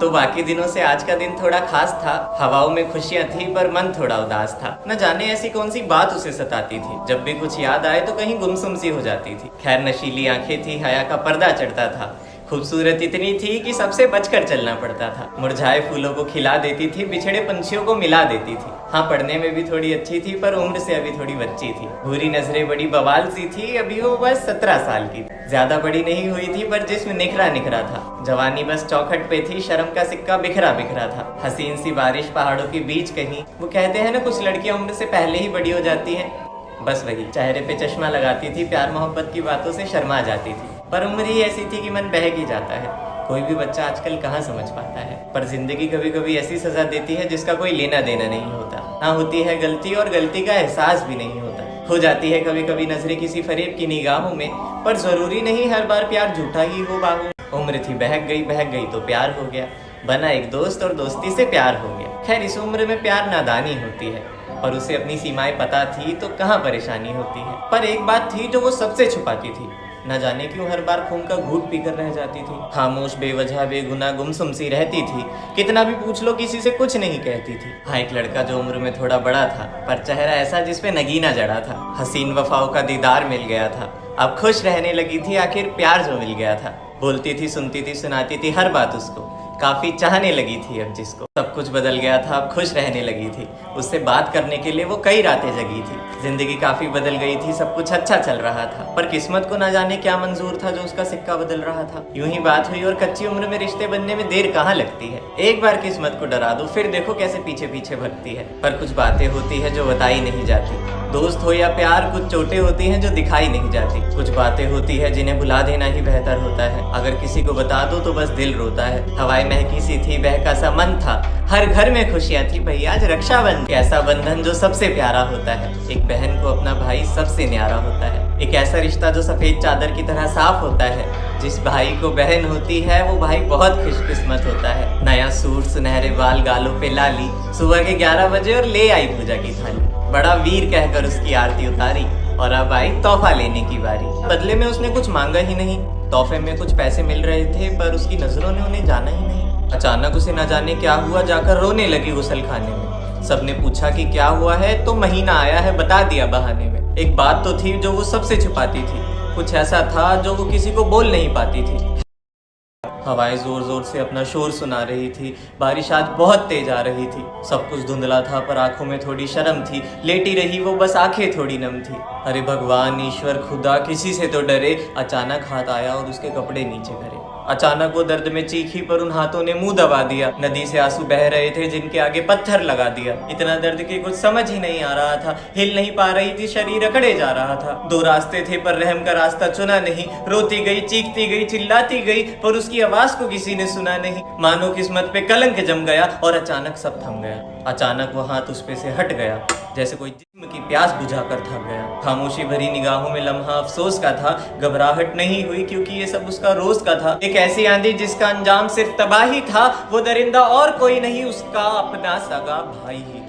तो बाकी दिनों से आज का दिन थोड़ा खास था। हवाओं में खुशियां थी पर मन थोड़ा उदास था। न जाने ऐसी कौन सी बात उसे सताती थी। जब भी कुछ याद आए तो कहीं गुमसुम सी हो जाती थी। खैर नशीली आंखें थी, हया का पर्दा चढ़ता था। खूबसूरत इतनी थी कि सबसे बचकर चलना पड़ता था। मुरझाए फूलों को खिला देती थी, बिछड़े पंछियों को मिला देती थी। हाँ, पढ़ने में भी थोड़ी अच्छी थी पर उम्र से अभी थोड़ी बच्ची थी। भूरी नजरें बड़ी बवाल सी थी, अभी वो बस 17 साल की थी। ज्यादा बड़ी नहीं हुई थी पर जिस्म निखरा निखरा था। जवानी बस चौखट पे थी, शर्म का सिक्का बिखरा बिखरा था। हसीन सी बारिश पहाड़ों के बीच कहीं। वो कहते हैं ना, कुछ लड़कियां उम्र से पहले ही बड़ी हो जाती हैं। बस वही, चेहरे पे चश्मा लगाती थी, प्यार मोहब्बत की बातों से शर्मा जाती थी। पर उम्र ही ऐसी थी कि मन बहक ही जाता है। कोई भी बच्चा आजकल कहाँ समझ पाता है। पर जिंदगी कभी कभी ऐसी सजा देती है जिसका कोई लेना देना नहीं होता। ना होती है गलती और गलती का एहसास भी नहीं होता। हो जाती है कभी कभी नजरें किसी फरेब की निगाहों में, पर जरूरी नहीं हर बार प्यार झूठा ही हो बाहों। उम्र थी बहक गई तो प्यार हो गया। बना एक दोस्त और दोस्ती से प्यार हो गया। खैर इस उम्र में प्यार नादानी होती है, पर उसे अपनी सीमाएं पता थी तो कहाँ परेशानी होती है। पर एक बात थी जो वो सबसे छुपाती थी। न जाने क्यों हर बार खून का घूंट पीकर रह जाती थी। खामोश बेवजह बेगुनाह गुमसुम सी रहती थी। कितना भी पूछ लो किसी से कुछ नहीं कहती थी। हाँ, एक लड़का जो उम्र में थोड़ा बड़ा था, पर चेहरा ऐसा जिसपे नगीना जड़ा था। हसीन वफाओं का दीदार मिल गया था। अब खुश रहने लगी थी, आखिर प्यार जो मिल गया था। बोलती थी, सुनती थी, सुनाती थी हर बात उसको। काफी चाहने लगी थी अब जिसको। सब कुछ बदल गया था, अब खुश रहने लगी थी। उससे बात करने के लिए वो कई रातें जगी थी। जिंदगी काफी बदल गई थी, सब कुछ अच्छा चल रहा था। पर किस्मत को ना जाने क्या मंजूर था जो उसका सिक्का बदल रहा था। यूं ही बात हुई और कच्ची उम्र में रिश्ते बनने में देर कहाँ लगती है। एक बार किस्मत को डरा दो, फिर देखो कैसे पीछे पीछे भगती है। पर कुछ बातें होती है जो बताई नहीं जाती। दोस्त हो या प्यार, कुछ चोटें होती हैं जो दिखाई नहीं जाती। कुछ बातें होती है जिन्हें भुला देना ही बेहतर होता है। अगर किसी को बता दो तो बस दिल रोता है। हवाएं महकी सी थी, बहका सा मन था। हर घर में खुशियां थी, भैया आज रक्षाबंधन। ऐसा बंधन जो सबसे प्यारा होता है। एक बहन को अपना भाई सबसे न्यारा होता है। एक ऐसा रिश्ता जो सफेद चादर की तरह साफ होता है। जिस भाई को बहन होती है वो भाई बहुत खुशकिस्मत होता है। नया सूट, सुनहरे बाल, गालों पे लाली, सुबह के 11 बजे और ले आई पूजा की थाली। बड़ा वीर कहकर उसकी आरती उतारी और अब आई तोहफा लेने की बारी। बदले में उसने कुछ मांगा ही नहीं। तोहफे में कुछ पैसे मिल रहे थे पर उसकी नजरों ने उन्हें जाना ही नहीं। अचानक उसे न जाने क्या हुआ, जाकर रोने लगी गुसल खाने में। सबने पूछा कि क्या हुआ है तो महीना आया है बता दिया बहाने में। एक बात तो थी जो वो सबसे छुपाती थी। कुछ ऐसा था जो वो किसी को बोल नहीं पाती थी। हवाएं जोर जोर से अपना शोर सुना रही थी। बारिश आज बहुत तेज आ रही थी। सब कुछ धुंधला था पर आंखों में थोड़ी शर्म थी। लेटी रही वो, बस आंखें थोड़ी नम थी। अरे भगवान, ईश्वर, खुदा, किसी से तो डरे। अचानक हाथ आया और उसके कपड़े नीचे करे। अचानक वो दर्द में चीखी पर उन हाथों ने मुंह दबा दिया। नदी से आंसू बह रहे थे जिनके आगे पत्थर लगा दिया। इतना दर्द कि कुछ समझ ही नहीं आ रहा था। हिल नहीं पा रही थी, शरीर अकड़े जा रहा था। दो रास्ते थे पर रहम का रास्ता चुना नहीं। रोती गई, चीखती गई, चिल्लाती गई, पर उसकी आवाज को किसी ने सुना नहीं। मानो किस्मत पे कलंक जम गया और अचानक सब थम गया। अचानक वो हाथ उस पे से हट गया, जैसे कोई जिस्म की प्यास बुझाकर थक गया। खामोशी भरी निगाहों में लम्हा अफसोस का था। घबराहट नहीं हुई क्योंकि ये सब उसका रोज का था। एक ऐसी आंधी जिसका अंजाम सिर्फ तबाही था। वो दरिंदा और कोई नहीं, उसका अपना सगा भाई ही।